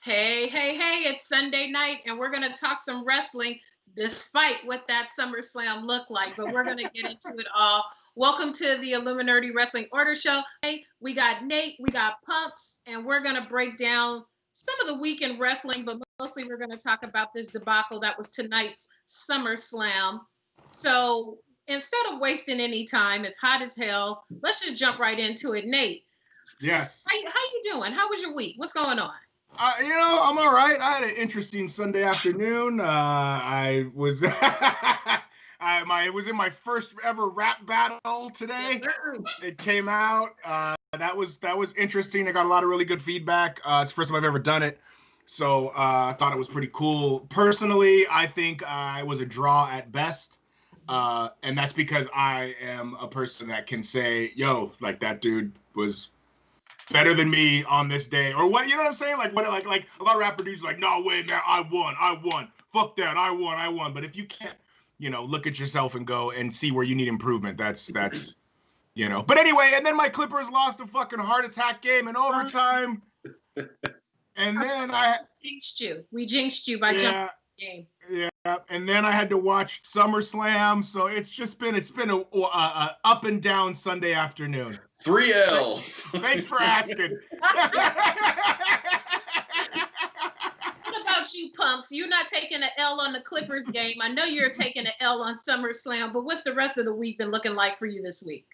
Hey, hey, hey, it's Sunday night, and we're going to talk some wrestling despite what that SummerSlam looked like, but we're going to get into it all. Welcome to the Illuminati Wrestling Order Show. Hey, we got Nate, we got Pumps, and we're going to break down some of the weekend wrestling, but mostly we're going to talk about this debacle that was tonight's SummerSlam. So instead of wasting any time, it's hot as hell. Let's just jump right into it. Nate. Yes. How you doing? How was your week? What's going on? I'm all right. I had an interesting Sunday afternoon. I was it was in my first ever rap battle today. It came out. That was interesting. I got a lot of really good feedback. It's the first time I've ever done it. So I thought it was pretty cool. Personally, I think it was a draw at best. And that's because I am a person that can say, yo, like that dude was better than me on this day, or what, you know what I'm saying? Like what, like a lot of rapper dudes are like, no way, man, I won. Fuck that, I won. But if you can't, look at yourself and go and see where you need improvement, that's. But anyway, and then my Clippers lost a fucking heart attack game in overtime, and then We jinxed you by jumping the game. Yeah, and then I had to watch SummerSlam, so it's been a up and down Sunday afternoon. 3 L's. Thanks for asking. What about you, Pumps? You're not taking an L on the Clippers game. I know you're taking an L on SummerSlam, but what's the rest of the week been looking like for you this week?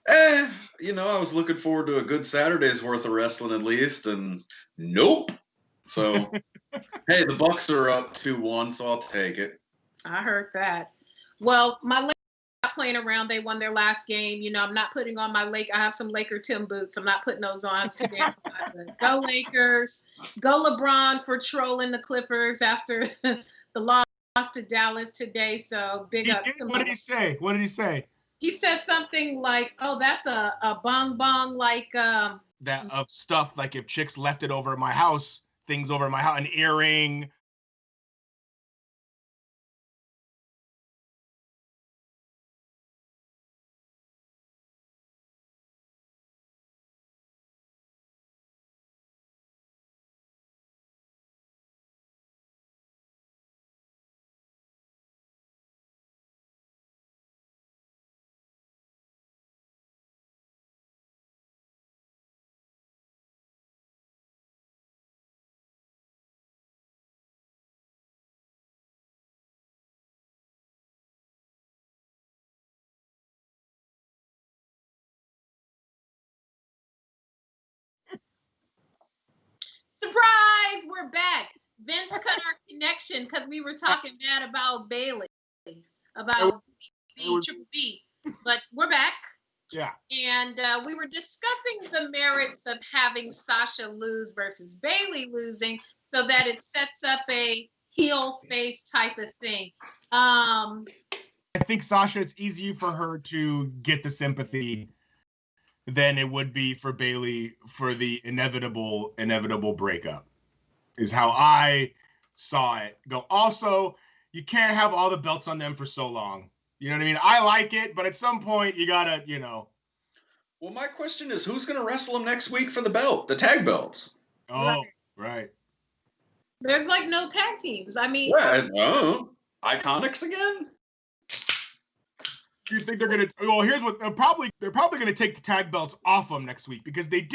I was looking forward to a good Saturday's worth of wrestling at least, and nope. So, hey, the Bucks are up 2-1, so I'll take it. I heard that. Well, my Lakers are not playing around. They won their last game. I'm not putting on my I have some Laker Tim boots. I'm not putting those on today. Go Lakers. Go LeBron for trolling the Clippers after the loss to Dallas today. So big up. What did he say? He said something like, "Oh, that's a bong bong, like that of stuff like if chicks left it over my house, things over my house, an earring." surprise, we're back." Vince cut our connection because we were talking bad about Bailey, about Triple B, but we're back. Yeah. And we were discussing the merits of having Sasha lose versus Bailey losing so that it sets up a heel face type of thing. I think Sasha, it's easier for her to get the sympathy than it would be for Bailey for the inevitable breakup, is how I saw it go. Also, you can't have all the belts on them for so long. You know what I mean? I like it, but at some point you gotta, Well, my question is, who's gonna wrestle them next week for the belt, the tag belts? Oh, right. There's like no tag teams. I mean, Iconics again? You think they're gonna? Well, here's what they're probably gonna take the tag belts off them next week, because they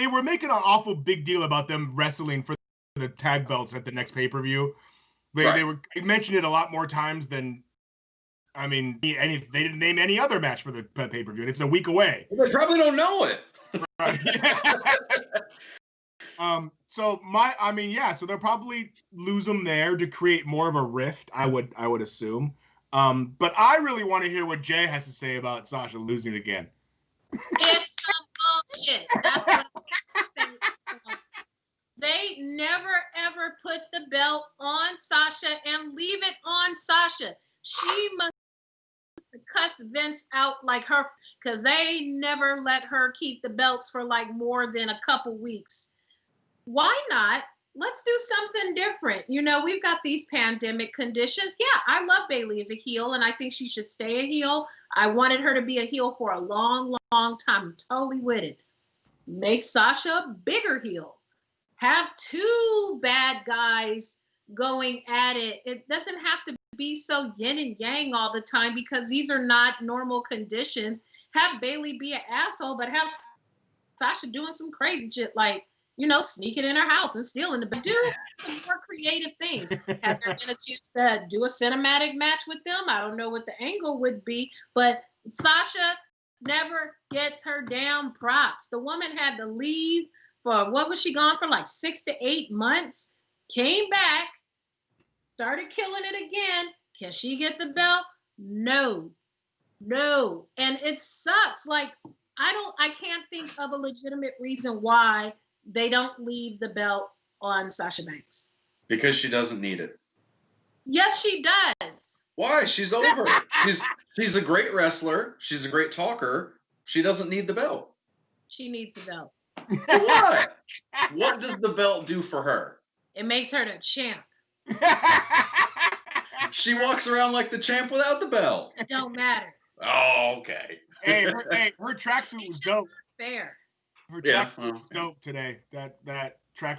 were making an awful big deal about them wrestling for the tag belts at the next pay-per-view. They mentioned it a lot more times than, I mean, they didn't name any other match for the pay-per-view, and it's a week away. Well, they probably don't know it. Right. So they'll probably lose them there to create more of a rift, I would assume. But I really want to hear what Jay has to say about Sasha losing again. It's some bullshit. That's what I'm saying. They never ever put the belt on Sasha and leave it on Sasha. She must cuss Vince out like her, because they never let her keep the belts for like more than a couple weeks. Why not? Let's do something different. We've got these pandemic conditions. Yeah, I love Bailey as a heel, and I think she should stay a heel. I wanted her to be a heel for a long, long time. I'm totally with it. Make Sasha a bigger heel. Have two bad guys going at it. It doesn't have to be so yin and yang all the time because these are not normal conditions. Have Bailey be an asshole, but have Sasha doing some crazy shit like, sneaking in her house and stealing the bed. Do some more creative things. Has there been a chance to do a cinematic match with them? I don't know what the angle would be, but Sasha never gets her damn props. The woman had to leave for, what was she gone for, like 6 to 8 months? Came back, started killing it again. Can she get the belt? No. And it sucks. Like, I can't think of a legitimate reason why they don't leave the belt on Sasha Banks. Because she doesn't need it. Yes, she does. Why? She's over. She's a great wrestler. She's a great talker. She doesn't need the belt. She needs the belt. What? What does the belt do for her? It makes her the champ. She walks around like the champ without the belt. It don't matter. Oh, okay. Hey, her tracksuit was dope. Fair. Her tracksuit was dope today. That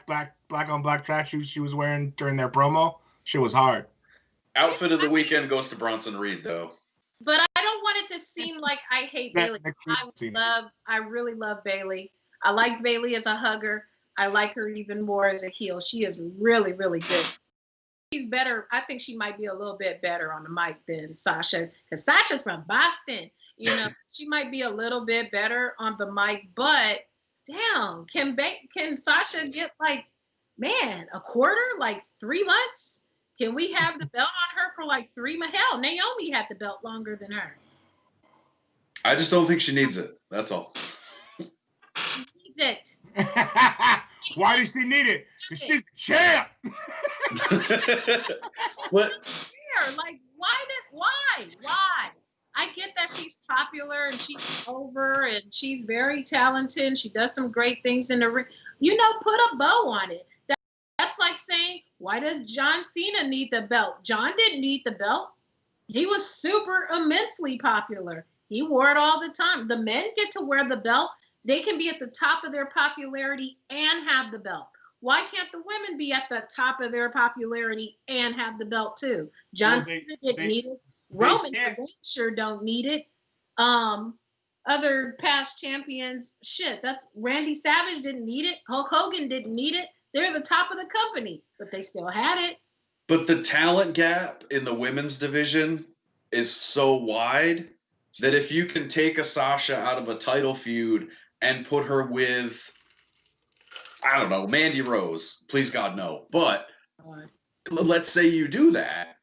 black on black tracksuit she was wearing during their promo, shit was hard. Outfit of the weekend goes to Bronson Reed, though. But I don't want it to seem like I hate Bailey. I really love Bailey. I like Bailey as a hugger. I like her even more as a heel. She is really, really good. She's better. I think she might be a little bit better on the mic than Sasha, because Sasha's from Boston. She might be a little bit better on the mic, but damn, can Sasha get a quarter, like 3 months? Can we have the belt on her for like 3 months? Hell, Naomi had the belt longer than her. I just don't think she needs it. That's all. She needs it. Why does she need it? Because she's the champ. What? Like, why? I get that she's popular and she's over and she's very talented and she does some great things in the ring. Put a bow on it. That's like saying, why does John Cena need the belt? John didn't need the belt. He was super immensely popular. He wore it all the time. The men get to wear the belt. They can be at the top of their popularity and have the belt. Why can't the women be at the top of their popularity and have the belt too? John Cena didn't need it. Roman sure don't need it. Other past champions, that's Randy Savage didn't need it. Hulk Hogan didn't need it. They're the top of the company, but they still had it. But the talent gap in the women's division is so wide that if you can take a Sasha out of a title feud and put her with, I don't know, Mandy Rose, please God, no. But let's say you do that.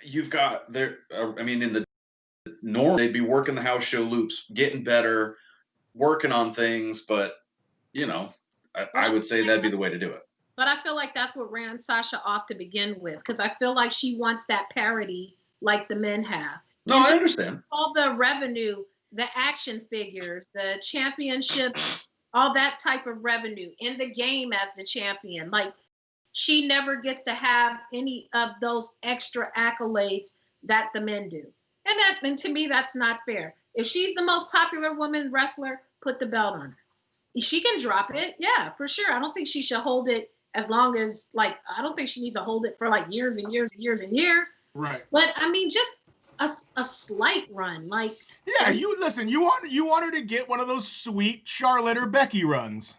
You've got in the norm, they'd be working the house show loops, getting better, working on things. But, I would say that'd be the way to do it. But I feel like that's what ran Sasha off to begin with, because I feel like she wants that parity like the men have. No, I understand. All the revenue, the action figures, the championship, all that type of revenue in the game as the champion. Like, she never gets to have any of those extra accolades that the men do. And to me, that's not fair. If she's the most popular woman wrestler, put the belt on her. She can drop it, yeah, for sure. I don't think she should hold it as long as, I don't think she needs to hold it for years and years and years and years. Right. But just a slight run, Yeah, you want her to get one of those sweet Charlotte or Becky runs.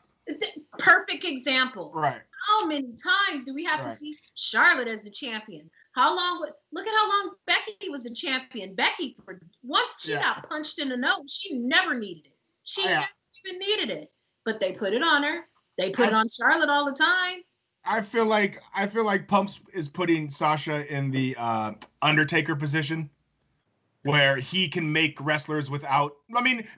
Perfect example. Right. How many times do we have to see Charlotte as the champion? Look at how long Becky was the champion. Becky, once she got punched in the nose, she never needed it. She never even needed it. But they put it on her. They put it on Charlotte all the time. I feel like Pump is putting Sasha in the Undertaker position, where he can make wrestlers without.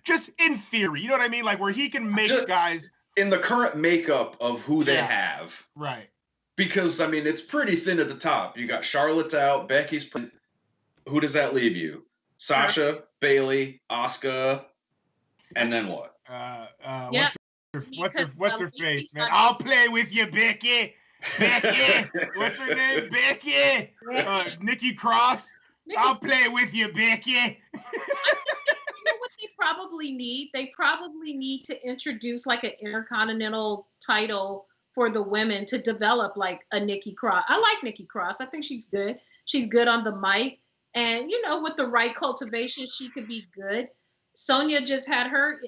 Just in theory, you know what I mean? Where he can make guys in the current makeup of who they have. Right. Because it's pretty thin at the top. You got Charlotte's out, Becky's. Who does that leave you? Sasha, Bailey, Asuka, and then what? What's her face, man? I'll play with you, Becky. Becky. What's her name? Becky. Nikki Cross. I'll play with you, Becky. You know what they probably need? They probably need to introduce an intercontinental title for the women to develop like a Nikki Cross. I like Nikki Cross. I think she's good. She's good on the mic. And, with the right cultivation, she could be good. Sonya just had her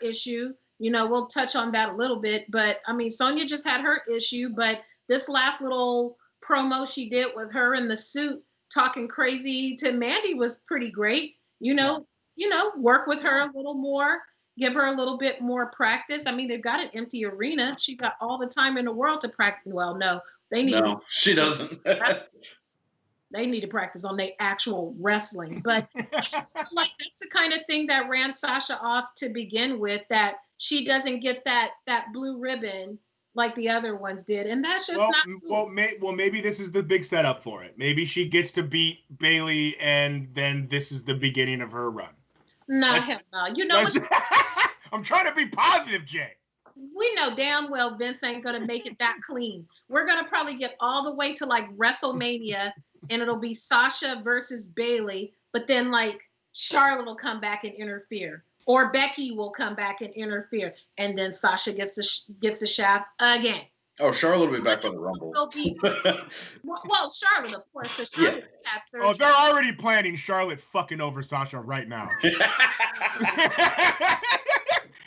issue. We'll touch on that a little bit. But, I mean, Sonya just had her issue. But this last little promo she did with her in the suit talking crazy to Mandy was pretty great. Work with her a little more. Give her a little bit more practice. I mean, they've got an empty arena. She's got all the time in the world to practice. Well, no, they need. No, she doesn't. They need to practice on their actual wrestling. But I just feel like that's the kind of thing that ran Sasha off to begin with, that she doesn't get that blue ribbon like the other ones did. And that's just not cool. Well, maybe this is the big setup for it. Maybe she gets to beat Bayley, and then this is the beginning of her run. No, hell no. I'm trying to be positive, Jay. We know damn well Vince ain't going to make it that clean. We're going to probably get all the way to like WrestleMania, and it'll be Sasha versus Bayley, but then like Charlotte will come back and interfere, or Becky will come back and interfere, and then Sasha gets the shaft again. Oh, Charlotte will be back by the Rumble. Well, Charlotte, of course, because Charlotte had surgery. Oh, they're already planning Charlotte fucking over Sasha right now.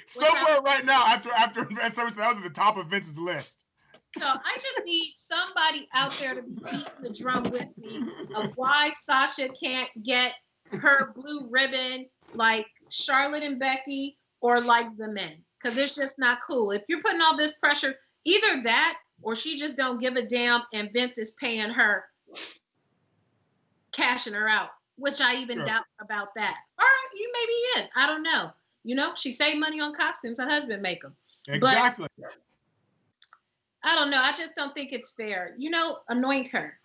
Somewhere right now, after that was at the top of Vince's list. So I just need somebody out there to be beating the drum with me of why Sasha can't get her blue ribbon like Charlotte and Becky, or like the men, because it's just not cool. If you're putting all this pressure, either that or she just don't give a damn and Vince is paying her, cashing her out, which I even doubt about that. Or maybe he is. I don't know. She saved money on costumes. Her husband make them. Exactly. But I don't know. I just don't think it's fair. Anoint her.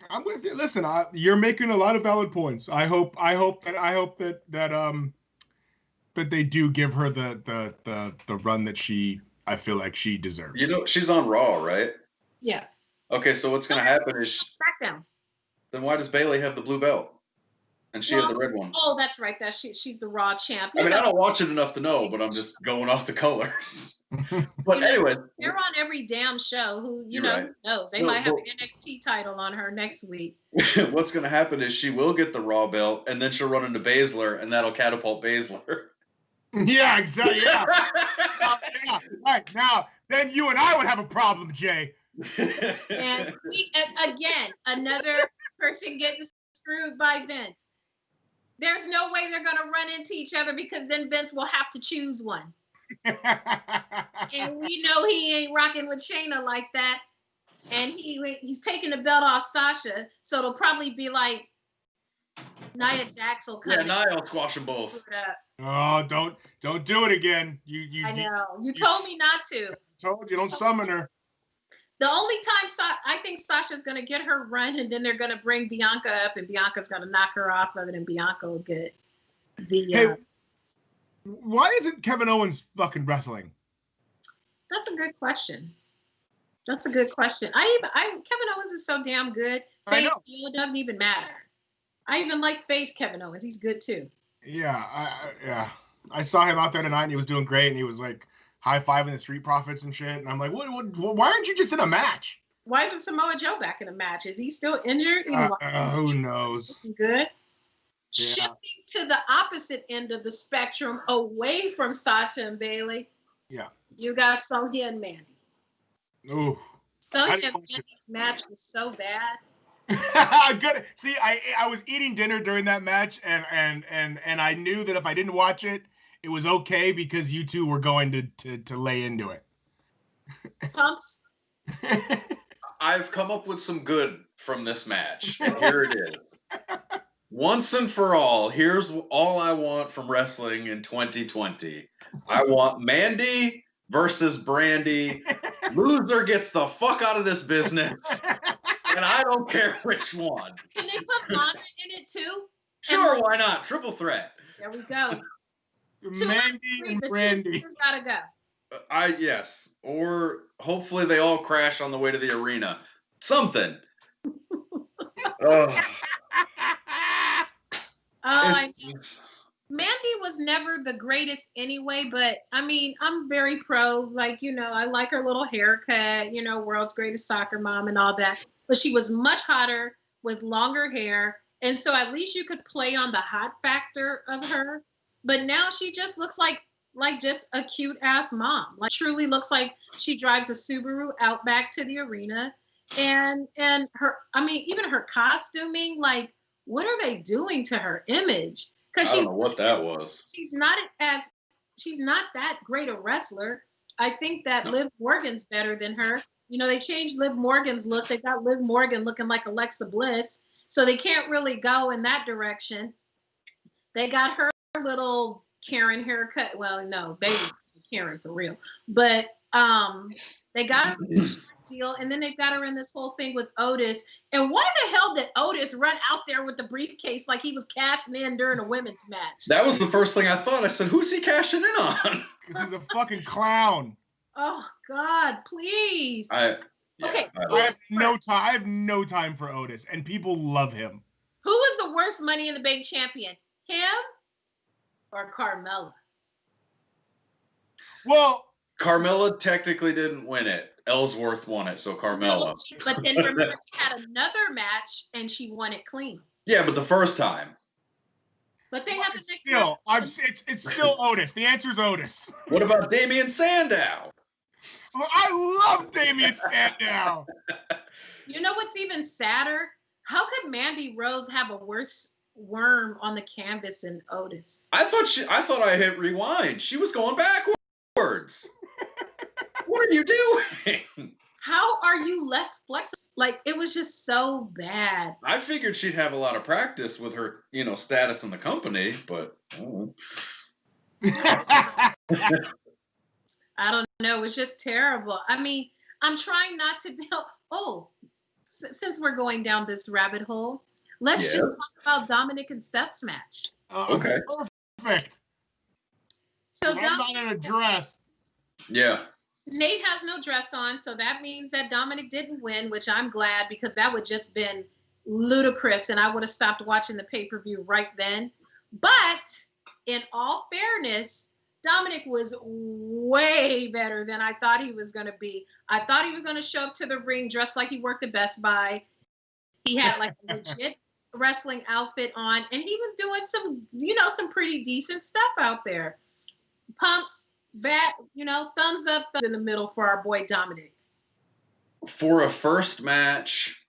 I'm with you. Listen, you're making a lot of valid points. I hope that they do give her the run that I feel like she deserves. She's on Raw, right? Yeah. Okay, so what's gonna happen is SmackDown. Then why does Bayley have the blue belt? And she had the red one. Oh, that's right. She's the Raw champ. I don't watch it enough to know, but I'm just going off the colors. But anyway, they're on every damn show. Who knows? They might have an NXT title on her next week. What's going to happen is she will get the Raw belt, and then she'll run into Baszler, and that'll catapult Baszler. Yeah, exactly. Yeah. Yeah. Right now, then you and I would have a problem, Jay. And again, another person getting screwed by Vince. There's no way they're going to run into each other, because then Vince will have to choose one. And we know he ain't rocking with Shayna like that. And he's taking the belt off Sasha. So it'll probably be like Nia Jax will come. Yeah, Nia will squash them both. Oh, don't do it again. I know. You told me not to. Told you, don't summon her. The only time I think Sasha's going to get her run, and then they're going to bring Bianca up, and Bianca's going to knock her off of it, and Bianca will get the... Hey, why isn't Kevin Owens fucking wrestling? That's a good question. Kevin Owens is so damn good. I know. It doesn't even matter. I even like face Kevin Owens. He's good too. Yeah, I saw him out there tonight, and he was doing great, and he was like high-fiving the Street Profits and shit. And I'm like, what? Why aren't you just in a match? Why isn't Samoa Joe back in a match? Is he still injured? Who knows? Good. Yeah. Shifting to the opposite end of the spectrum, away from Sasha and Bayley. Yeah. You got Sonya and Mandy. Ooh. Sonya and Mandy's match was so bad. Good. See, I was eating dinner during that match, and I knew that if I didn't watch it, it was okay, because you two were going to lay into it. Pumps. I've come up with some good from this match, and here it is. Once and for all, here's all I want from wrestling in 2020. I want Mandy versus Brandy. Loser gets the fuck out of this business, and I don't care which one. Can they put Lana in it too? Sure, why not? Triple threat. There we go. Mandy and Brandy. Gotta go. Yes. Or hopefully they all crash on the way to the arena. Something. I know. Mandy was never the greatest anyway, but I mean, I'm very pro. Like, I like her little haircut, world's greatest soccer mom and all that. But she was much hotter with longer hair. And so at least you could play on the hot factor of her. But now she just looks like just a cute ass mom. Like truly looks like she drives a Subaru Outback to the arena. And her, I mean, even her costuming, like, what are they doing to her image? I don't know what that was. She's not that great a wrestler. I think that Liv Morgan's better than her. They changed Liv Morgan's look. They got Liv Morgan looking like Alexa Bliss. So they can't really go in that direction. They got her little Karen haircut. Well, no, baby Karen for real. But they got deal, and then they got her in this whole thing with Otis. And why the hell did Otis run out there with the briefcase like he was cashing in during a women's match? That was the first thing I thought. I said, who's he cashing in on? Because he's a fucking clown. Oh God, please. Okay. I have no time for Otis, and people love him. Who was the worst Money in the Bank champion? Him or Carmella? Well, Carmella technically didn't win it. Ellsworth won it, so Carmella. But then remember, we had another match, and she won it clean. Yeah, but the first time. But they have it's still Otis. The answer is Otis. What about Damian Sandow? Well, I love Damian Sandow. You know what's even sadder? How could Mandy Rose have a worse worm on the canvas than Otis? I thought I hit rewind. She was going backwards. What are you doing? How are you less flexible? Like, it was just so bad. I figured she'd have a lot of practice with her, status in the company, but I don't know. It's just terrible. I mean, I'm trying not to be. Since we're going down this rabbit hole, let's just talk about Dominic and Seth's match. Okay. Perfect. So I'm not in a dress. Yeah. Nate has no dress on, so that means that Dominic didn't win, which I'm glad, because that would just been ludicrous, and I would have stopped watching the pay-per-view right then. But in all fairness, Dominic was way better than I thought he was going to be. I thought he was going to show up to the ring dressed like he worked at Best Buy. He had like a legit wrestling outfit on, and he was doing some pretty decent stuff out there. Pumps, thumbs up in the middle for our boy Dominic. For a first match,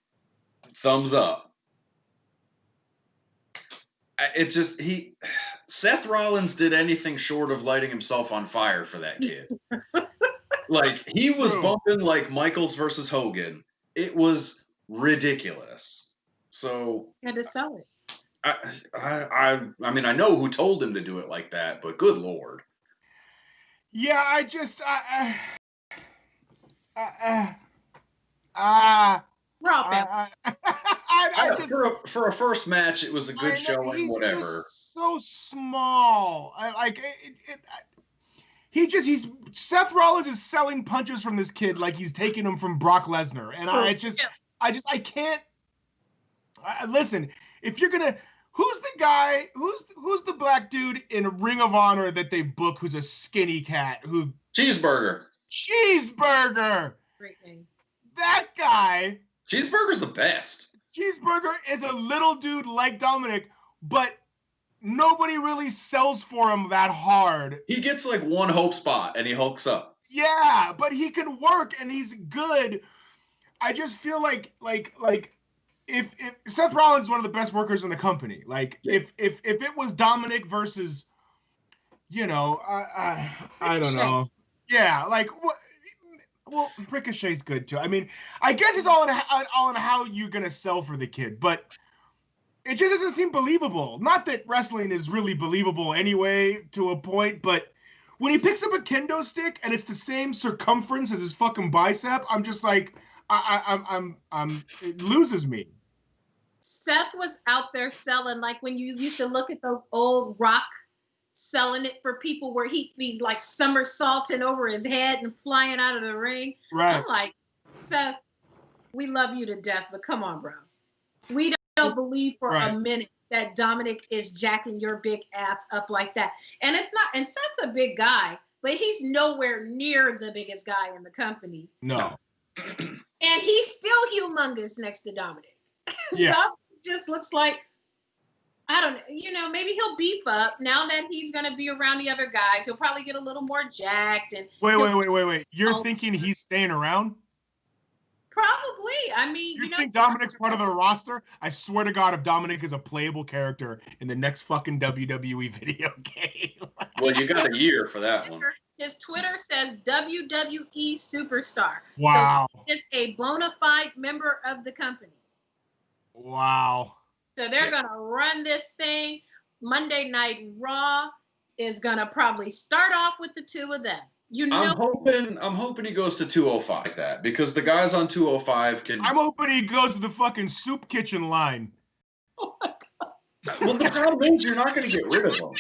thumbs up. Seth Rollins did anything short of lighting himself on fire for that kid. Like, he was bumping like Michaels versus Hogan. It was ridiculous. So he had to sell it. I mean, I know who told him to do it like that, but good Lord. Yeah, for a first match, it was a good showing. Whatever. So small. Seth Rollins is selling punches from this kid like he's taking them from Brock Lesnar, and I can't. Listen, if you're gonna. Who's the guy? Who's the black dude in Ring of Honor that they book? Who's a skinny cat? Cheeseburger. Great name. That guy. Cheeseburger's the best. Cheeseburger is a little dude like Dominic, but nobody really sells for him that hard. He gets like one hope spot and he hulks up. Yeah, but he can work and he's good. I just feel like if Seth Rollins is one of the best workers in the company, if it was Dominic versus, I don't know. Yeah, well, Ricochet's good too. I mean, I guess it's all in how you're gonna sell for the kid, but it just doesn't seem believable. Not that wrestling is really believable anyway, to a point, but when he picks up a kendo stick and it's the same circumference as his fucking bicep, I'm just like, it loses me. Seth was out there selling, like when you used to look at those old Rock selling it for people where he'd be like somersaulting over his head and flying out of the ring. Right. I'm like, Seth, we love you to death, but come on, bro. We believe for a minute that Dominic is jacking your big ass up like that. And it's not, and Seth's a big guy, but he's nowhere near the biggest guy in the company. No. And he's still humongous next to Dominic. Yeah. Dominic just looks like, I don't know, maybe he'll beef up now that he's going to be around the other guys. He'll probably get a little more jacked. And wait. You're thinking he's staying around? Probably. I mean, you think Dominic's part of the roster? I swear to God, if Dominic is a playable character in the next fucking WWE video game. Well, you got a year for that one. His Twitter says WWE superstar. Wow. So he's a bona fide member of the company. Wow. So they're going to run this thing. Monday Night Raw is going to probably start off with the two of them. I'm hoping he goes to 205 like that, because the guys on 205 can. I'm hoping he goes to the fucking soup kitchen line. Oh my God. Well, the problem is you're not going to get rid of them.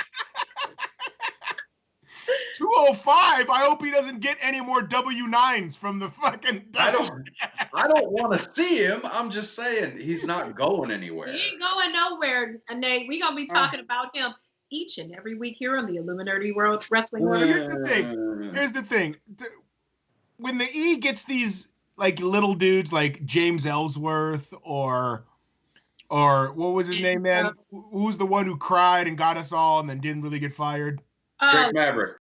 205. I hope he doesn't get any more W9s from the fucking. I don't want to see him. I'm just saying he's not going anywhere. He ain't going nowhere, Nate. We're going to be talking about him each and every week here on the Illuminati World Wrestling World. Here's the thing. When the E gets these like little dudes like James Ellsworth or what was his name, man? Who's the one who cried and got us all and then didn't really get fired? Drake Maverick.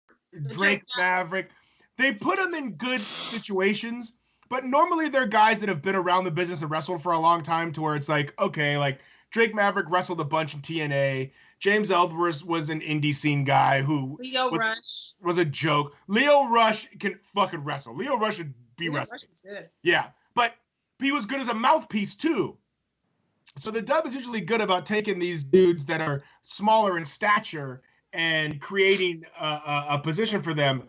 Drake Maverick. They put him in good situations, but normally they're guys that have been around the business and wrestled for a long time to where it's like, okay, like Drake Maverick wrestled a bunch in TNA. James Ellsworth was an indie scene guy who was a joke. Leo Rush can fucking wrestle. Leo Rush should be wrestling. Good. Yeah, but he was good as a mouthpiece too. So the dub is usually good about taking these dudes that are smaller in stature and creating a position for them.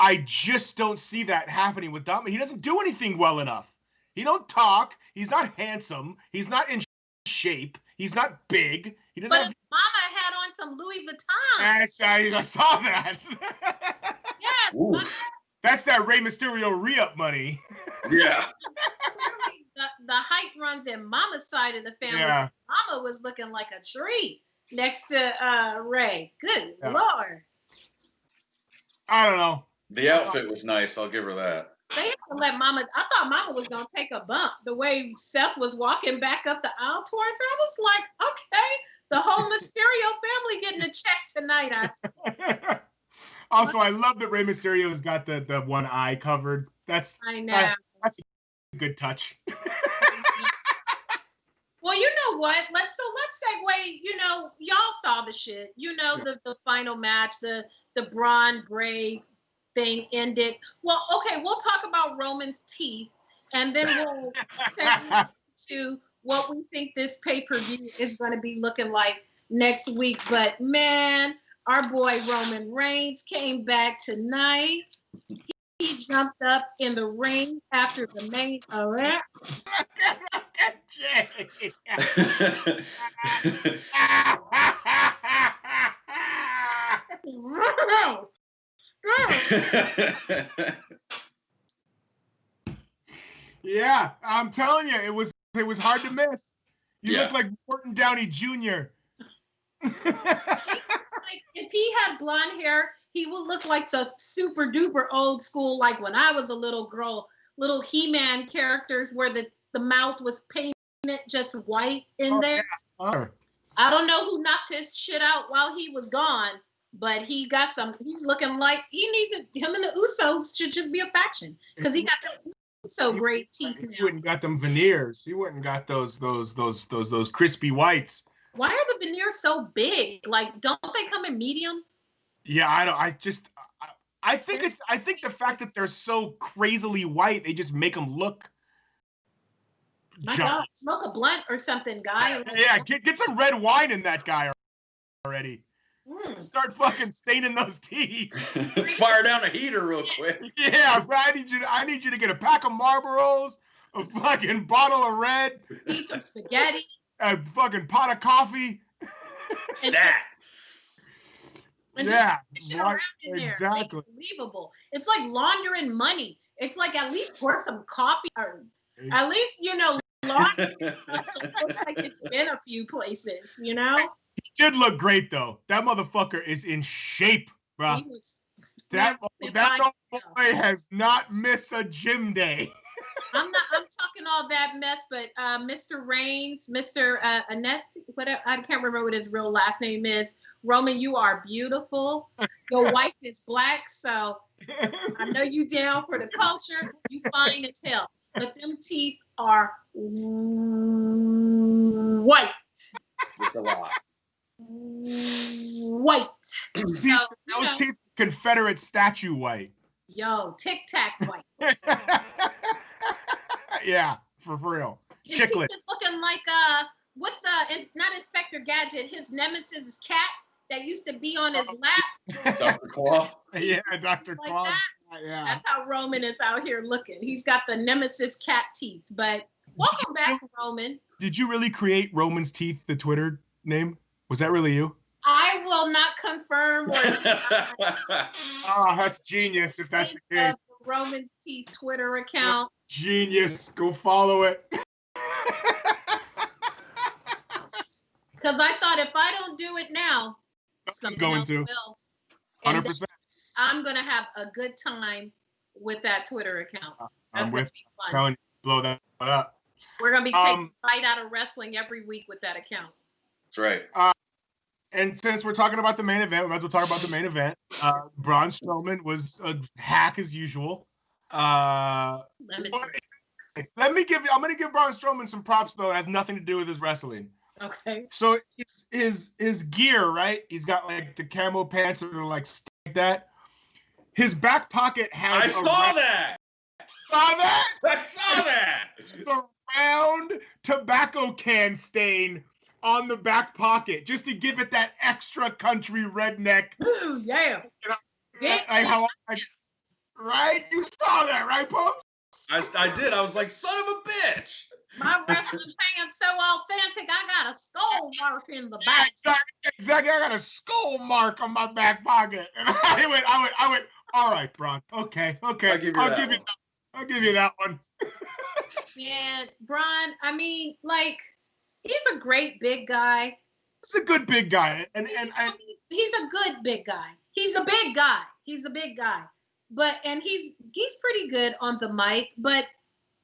I just don't see that happening with Dominic. He doesn't do anything well enough. He don't talk. He's not handsome. He's not in shape. He's not big. He doesn't. But his mama had on some Louis Vuitton. I saw that. Yes. That's that Rey Mysterio re-up money. Yeah. the hype runs in Mama's side of the family. Yeah. Mama was looking like a tree next to Ray. Good Lord. I don't know. The outfit was nice. I'll give her that. They had to let Mama. I thought Mama was gonna take a bump the way Seth was walking back up the aisle towards her. I was like, okay, the whole Mysterio family getting a check tonight. Also, I love that Rey Mysterio's got the one eye covered. That's a good touch. Well, you know what? Let's segue. Y'all saw the shit. The final match, the Braun Bray thing ended. Well, okay, we'll talk about Roman's teeth, and then we'll segue to what we think this pay-per-view is going to be looking like next week. But man, our boy Roman Reigns came back tonight. He jumped up in the ring after the main event. Yeah, I'm telling you, it was hard to miss. You look like Morton Downey Jr. Like, if he had blonde hair, he would look like the super duper old school, like when I was a little girl, little He-Man characters where the mouth was painted just white in there. Yeah. I don't know who knocked his shit out while he was gone, but he's looking like him and the Usos should just be a faction because he got so great teeth. You wouldn't got them veneers. You wouldn't got those crispy whites. Why are the veneers so big? Like, don't they come in medium? Yeah, I think the fact that they're so crazily white, they just make them look. My God, smoke a blunt or something, guy. Yeah, get some red wine in that guy already. Start fucking staining those teeth. Fire down a heater real quick. Yeah, bro, I need you to get a pack of Marlboros, a fucking bottle of red, eat some spaghetti, a fucking pot of coffee. Stat. And yeah, just around in there. Exactly. Unbelievable. It's like laundering money. It's like at least pour some coffee or at least, laundry also looks like it's been a few places, you know? He did look great, though. That motherfucker is in shape, bro. That boy has not missed a gym day. I'm talking all that mess, but Mr. Raines, Mr. Anesi, whatever, I can't remember what his real last name is. Roman, you are beautiful. Your wife is black, so I know you down for the culture. You fine as hell. But them teeth are white. It's a lot. White. Those teeth, Confederate statue white. Yo, Tic Tac white. Yeah, for real. His teeth is looking like what's not Inspector Gadget, his nemesis cat that used to be on his lap. Dr. Claw. Yeah, Dr. Like Claw. that. Yeah. That's how Roman is out here looking. He's got the nemesis cat teeth. But welcome back, Roman. Did you really create Roman's Teeth, the Twitter name? Was that really you? I will not confirm or Oh, that's genius if that's the case. Roman Teeth Twitter account. Genius. Go follow it. Because I thought if I don't do it now, someone going else to. will. 100%. I'm going to have a good time with that Twitter account. I'm with you. Telling you, blow that up. We're going to be taking a bite out of wrestling every week with that account. That's right. And since we're talking about the main event, we might as well talk about the main event. Braun Strowman was a hack as usual. I'm going to give Braun Strowman some props, though. It has nothing to do with his wrestling. Okay. So his gear, right? He's got like the camo pants or like that. His back pocket has. I saw that. I saw that. The round tobacco can stain on the back pocket just to give it that extra country redneck. Ooh, yeah. Right? You saw that, right, Pump? I did. I was like, son of a bitch. My wrestling pants so authentic. I got a skull mark in the back. Exactly. I got a skull mark on my back pocket, and I went. All right, Braun. Okay. I'll give you that one. Man, Braun. I mean, like, he's a great big guy. He's a good big guy, and he's a good big guy. He's a big guy. He's a big guy, and he's pretty good on the mic, but.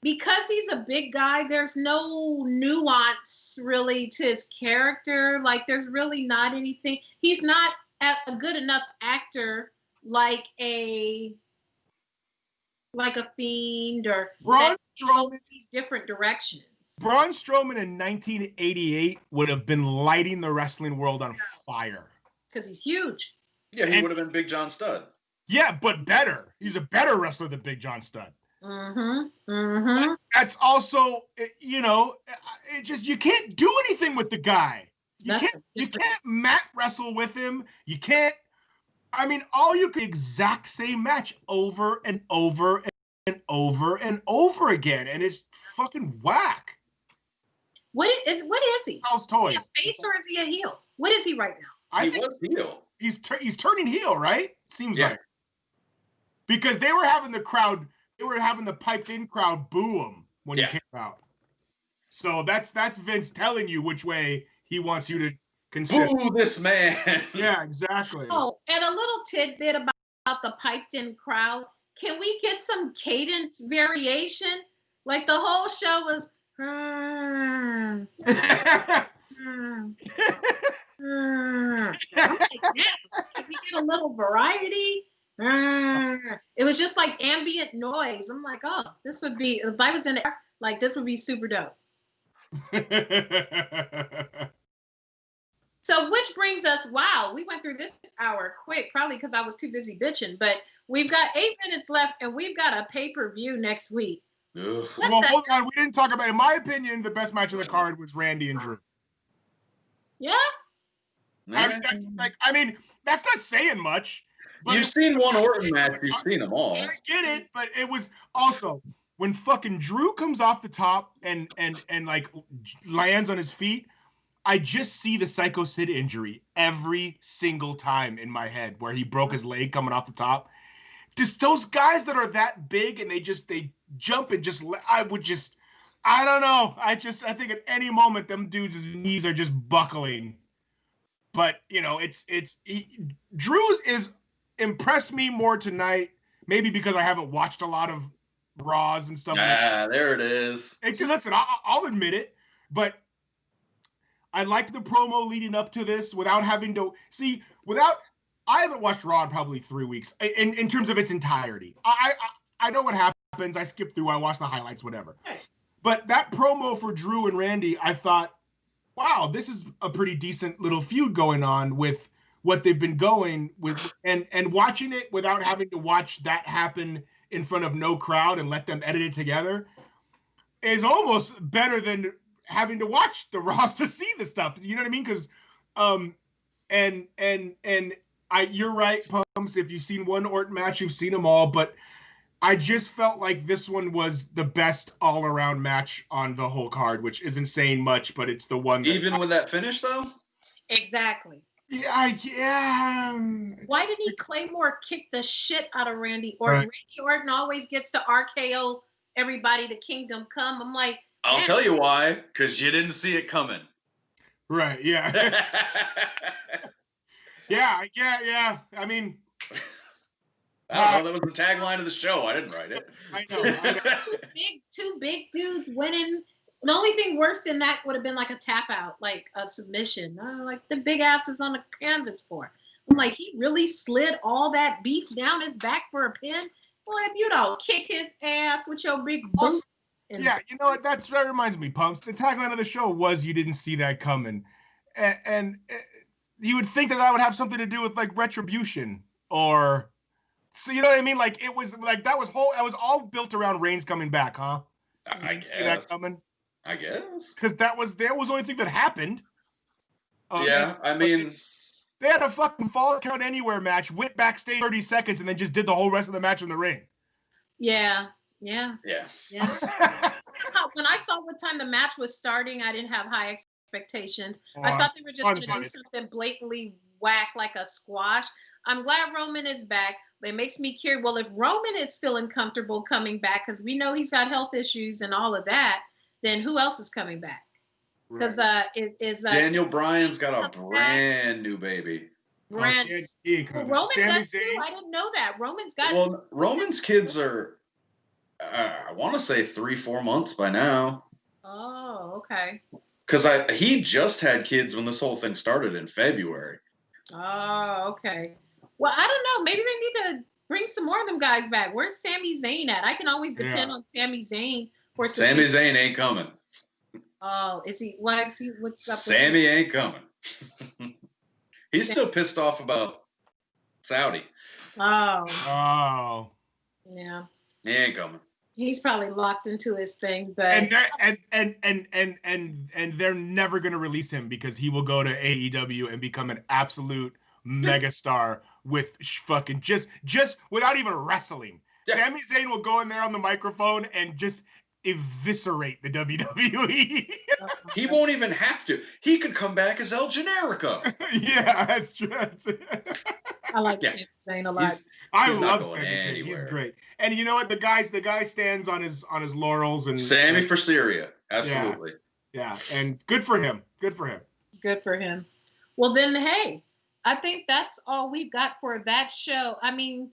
Because he's a big guy, there's no nuance really to his character. Like, there's really not anything. He's not a good enough actor like a Fiend or Braun Strowman. These different directions. Braun Strowman in 1988 would have been lighting the wrestling world on fire. Because he's huge. Yeah, he would have been Big John Studd. Yeah, but better. He's a better wrestler than Big John Studd. That's also, it just, you can't do anything with the guy. You can't mat wrestle with him. You can't. I mean, exact same match over and over and over and over again, and it's fucking whack. What is he? House toys. Is he a face or is he a heel? What is he right now? He was heel. He's turning heel, right? Seems like. Because they were having the piped-in crowd boo him when he came out. So that's Vince telling you which way he wants you to consider. Boo this man. Yeah, exactly. Oh, and a little tidbit about the piped-in crowd. Can we get some cadence variation? Like the whole show was. I'm like, can we get a little variety? It was just like ambient noise. I'm like, oh, this would be, if I was in it, like, this would be super dope. So, which brings us, wow, we went through this hour quick, probably because I was too busy bitching, but we've got 8 minutes left and we've got a pay-per-view next week. Well, hold on, we didn't talk about, in my opinion, the best match of the card was Randy and Drew. Yeah? I mean, that's not saying much. You've seen one Orton match. You've seen them all. I get it, but it was also when fucking Drew comes off the top and like lands on his feet. I just see the Psycho Sid injury every single time in my head where he broke his leg coming off the top. Just those guys that are that big and they jump and I I don't know. I think at any moment them dudes' knees are just buckling. But Drew is impressed me more tonight. Maybe because I haven't watched a lot of Raws and stuff. There it is. Listen, I'll admit it, but I liked the promo leading up to this without having to see. I haven't watched Raw in probably 3 weeks in terms of its entirety. I know what happens. I skip through. I watch the highlights, whatever. But that promo for Drew and Randy, I thought, wow, this is a pretty decent little feud going on with what they've been going with, and watching it without having to watch that happen in front of no crowd and let them edit it together is almost better than having to watch the Raws to see the stuff. You know what I mean? Because, you're right, Pumps. If you've seen one Orton match, you've seen them all. But I just felt like this one was the best all-around match on the whole card, which isn't saying much, but it's the one. Even with that finish, though. Exactly. Yeah. Why did he Claymore kick the shit out of Randy Orton? Right. Randy Orton always gets to RKO everybody to Kingdom Come. I'm like, I'll tell you why, because you didn't see it coming. Right, yeah. yeah. I mean, I don't know. That was the tagline of the show. I didn't write it. I know. Two big dudes winning. The only thing worse than that would have been like a tap out, like a submission. Like the big ass is on the canvas for. I'm like, he really slid all that beef down his back for a pin? Well, if you don't kick his ass with your big boot. Yeah, you know what? That reminds me, Pumps. The tagline of the show was "You didn't see that coming," and you would think that would have something to do with like retribution, or so you know what I mean? Like it was like that was all built around Reigns coming back, huh? I guess. See that coming? I guess because that was the only thing that happened. Yeah, I mean, they had a fucking Fall Count Anywhere match, went backstage 30 seconds, and then just did the whole rest of the match in the ring. Yeah. Yeah. When I saw what time the match was starting, I didn't have high expectations. I thought they were just going to do something blatantly whack like a squash. I'm glad Roman is back. It makes me curious. Well, if Roman is feeling comfortable coming back, because we know he's got health issues and all of that, then who else is coming back? Because Daniel Bryan's got a brand new baby. Roman does too. I didn't know that. Roman's got. Well, Roman's kids are, I want to say 3-4 months by now. Oh, okay. Because he just had kids when this whole thing started in February. Oh, okay. Well, I don't know. Maybe they need to bring some more of them guys back. Where's Sami Zayn at? I can always depend on Sami Zayn. Sami Zayn ain't coming. Oh, is he? Why is he? What's up? Sammy ain't coming. He's still pissed off about Saudi. Oh. Yeah. He ain't coming. He's probably locked into his thing, but and they're never gonna release him because he will go to AEW and become an absolute megastar with fucking just without even wrestling. Yeah. Sami Zayn will go in there on the microphone and just eviscerate the WWE. He won't even have to. He could come back as El Generico. Yeah, that's true. I like Sami Zayn a lot. I love Sami Zayn. He's great. And you know what? The guy stands on his laurels and Sammy for Syria. Absolutely. Yeah. And good for him. Good for him. Well then, hey, I think that's all we've got for that show. I mean,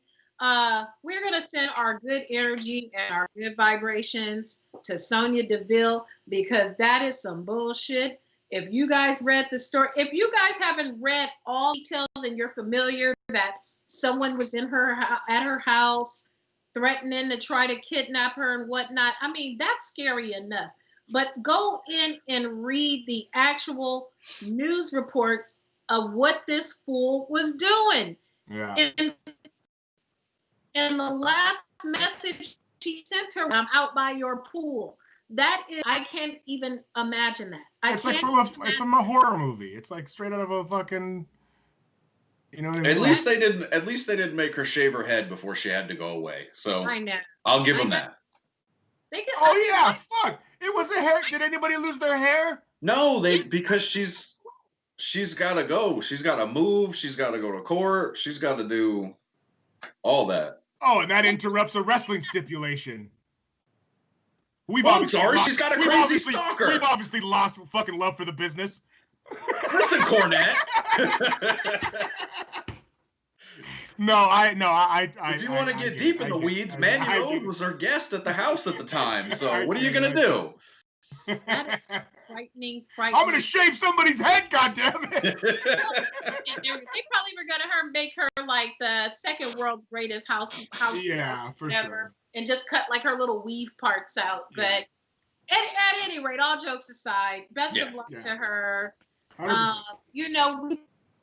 we're going to send our good energy and our good vibrations to Sonya Deville because that is some bullshit. If you guys read the story, if you guys haven't read all details and you're familiar that someone was at her house threatening to try to kidnap her and whatnot, I mean, that's scary enough. But go in and read the actual news reports of what this fool was doing. Yeah. And the last message she sent her, I'm out by your pool. That is, I can't even imagine that. It's from a horror movie. It's like straight out of a fucking, you know what I mean? At least they didn't make her shave her head before she had to go away. So I know. I'll give them that. Fuck. It was a hair. Did anybody lose their hair? No, because she's got to go. She's got to move. She's got to go to court. She's got to do all that. Oh, and that interrupts a wrestling stipulation. I'm sorry, she's got a crazy stalker. We've obviously lost fucking love for the business. Listen, Cornette. If you want to get deep in the weeds, Manny Rose was our guest at the house at the time. So what are you gonna do? That is frightening. I'm gonna shave somebody's head, goddammit. They probably were gonna make her like the second world's greatest house. Yeah, for sure. And just cut like her little weave parts out. Yeah. But at any rate, all jokes aside, best of luck to her. You know,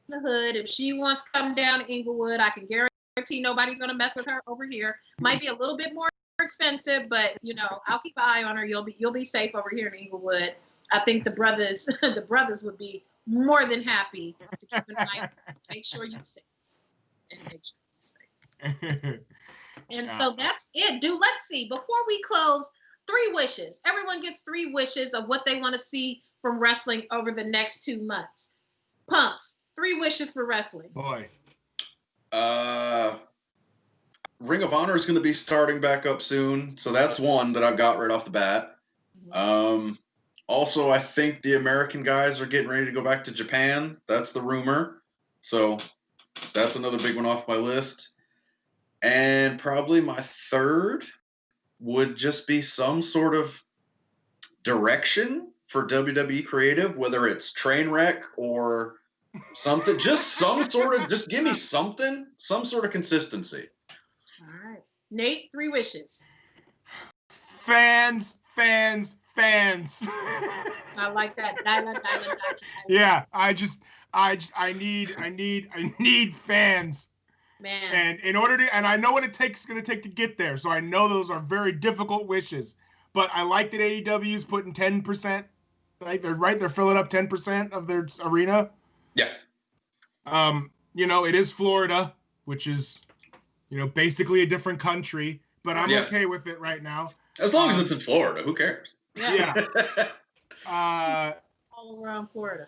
the hood. If she wants to come down to Inglewood, I can guarantee nobody's gonna mess with her over here. Might be a little bit more expensive, but you know, I'll keep an eye on her. You'll be safe over here in Inglewood. I think the brothers would be more than happy to keep an eye, make sure you're safe, and make sure you're safe. And so that's it, dude. Let's see. Before we close, 3 wishes. Everyone gets 3 wishes of what they want to see from wrestling over the next 2 months. Pumps, 3 wishes for wrestling. Boy. Ring of Honor is going to be starting back up soon, so that's one that I've got right off the bat. Also, I think the American guys are getting ready to go back to Japan. That's the rumor. So that's another big one off my list. And probably my third would just be some sort of direction for WWE Creative, whether it's Trainwreck or something. Just some sort of, just give me something, some sort of consistency. All right. Nate, 3 wishes. Fans. I like that. Yeah, I need fans. Man. And in order to, and I know what it's going to take to get there. So I know those are very difficult wishes. But I like that AEW is putting 10%. Right? They're filling up 10% of their arena. Yeah. You know, it is Florida, which is, you know, basically a different country. But I'm okay with it right now. As long as it's in Florida, who cares? Yeah. All around Florida.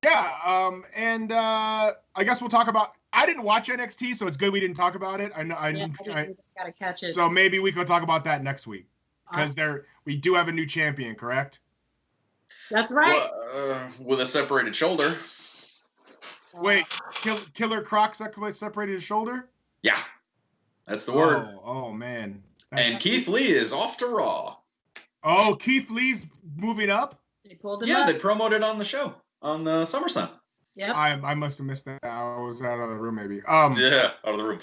Yeah. And I guess we'll talk about. I didn't watch NXT, so it's good we didn't talk about it. I gotta catch it. So maybe we could talk about that next week because we do have a new champion, correct? That's right. Well, with a separated shoulder. Wait, Killer Croc separated his shoulder? Yeah, that's the word. Oh man. And Keith Lee is off to Raw. Oh, Keith Lee's moving up? They pulled him up. They promoted on the show on the SummerSlam. Yep. I must have missed that. I was out of the room, maybe. Yeah, out of the room.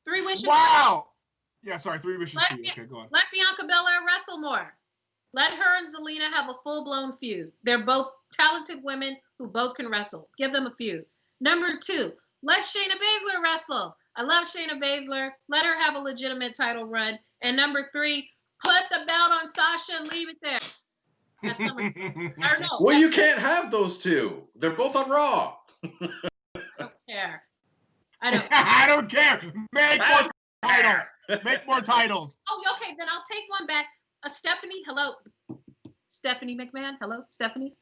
3 wishes. Wow. Yeah, sorry. 3 wishes for you. Okay, go on. Let Bianca Belair wrestle more. Let her and Zelina have a full-blown feud. They're both talented women who both can wrestle. Give them a feud. Number 2, let Shayna Baszler wrestle. I love Shayna Baszler. Let her have a legitimate title run. And number 3, put the belt on Sasha and leave it there. That's SummerSlam. I don't know. Well, you can't have those 2. They're both on Raw. I don't care. I don't. I don't care. Make more titles. Make more titles. Oh, okay. Then I'll take one back. Stephanie, hello. Stephanie McMahon, hello, Stephanie.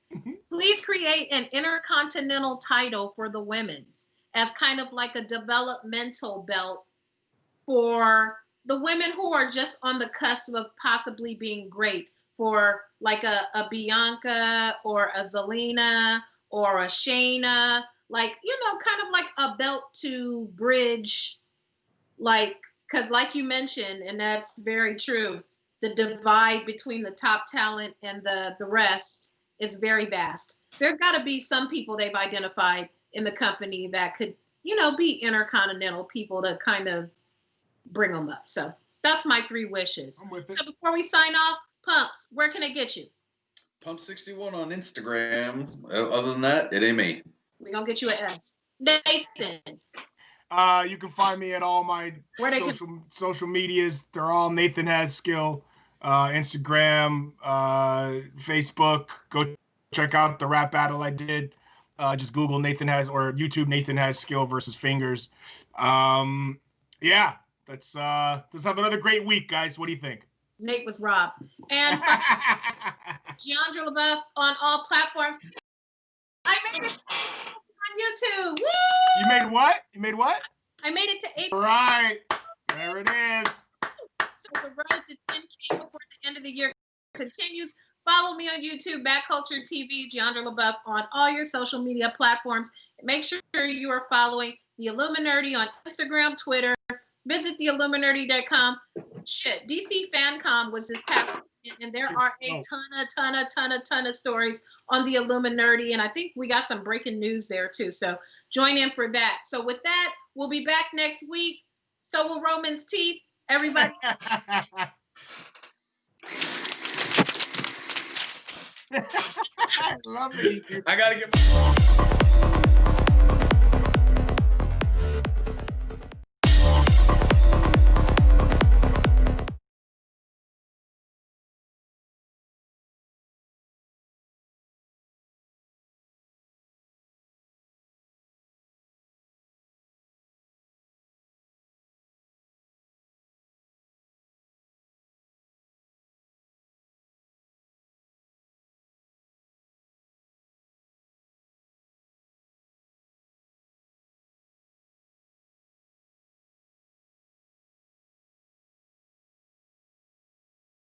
Please create an intercontinental title for the women's as kind of like a developmental belt for the women who are just on the cusp of possibly being great, for like a Bianca or a Zelina or a Shayna, like, you know, kind of like a belt to bridge, like, because like you mentioned, and that's very true, the divide between the top talent and the rest is very vast. There's got to be some people they've identified in the company that could, you know, be intercontinental people to kind of bring them up. So that's my 3 wishes. I'm with it. So before we sign off, Pumps, where can I get you? Pump61 on Instagram. Other than that, it ain't me. We're going to get you an S. Nathan. You can find me at all my social medias. They're all Nathan Has Skill. Instagram, Facebook. Go check out the rap battle I did. Just Google Nathan Has, or YouTube Nathan Has Skill versus Fingers. Yeah, let's have another great week, guys. What do you think? Nate was robbed. And Giandra LaBeouf on all platforms. I made it on YouTube. Woo! You made what? You made what? I made it to 8. All right. There it is. The road to 10K before the end of the year continues. Follow me on YouTube, Back Culture TV, Giandra LaBeouf on all your social media platforms. Make sure you are following the Illuminati on Instagram, Twitter. Visit theilluminati.com. Shit, DC FanCon was this past weekend, and there are a ton of stories on the Illuminati, and I think we got some breaking news there too. So join in for that. So with that, we'll be back next week. So will Roman's teeth. Everybody. I love it. I gotta get.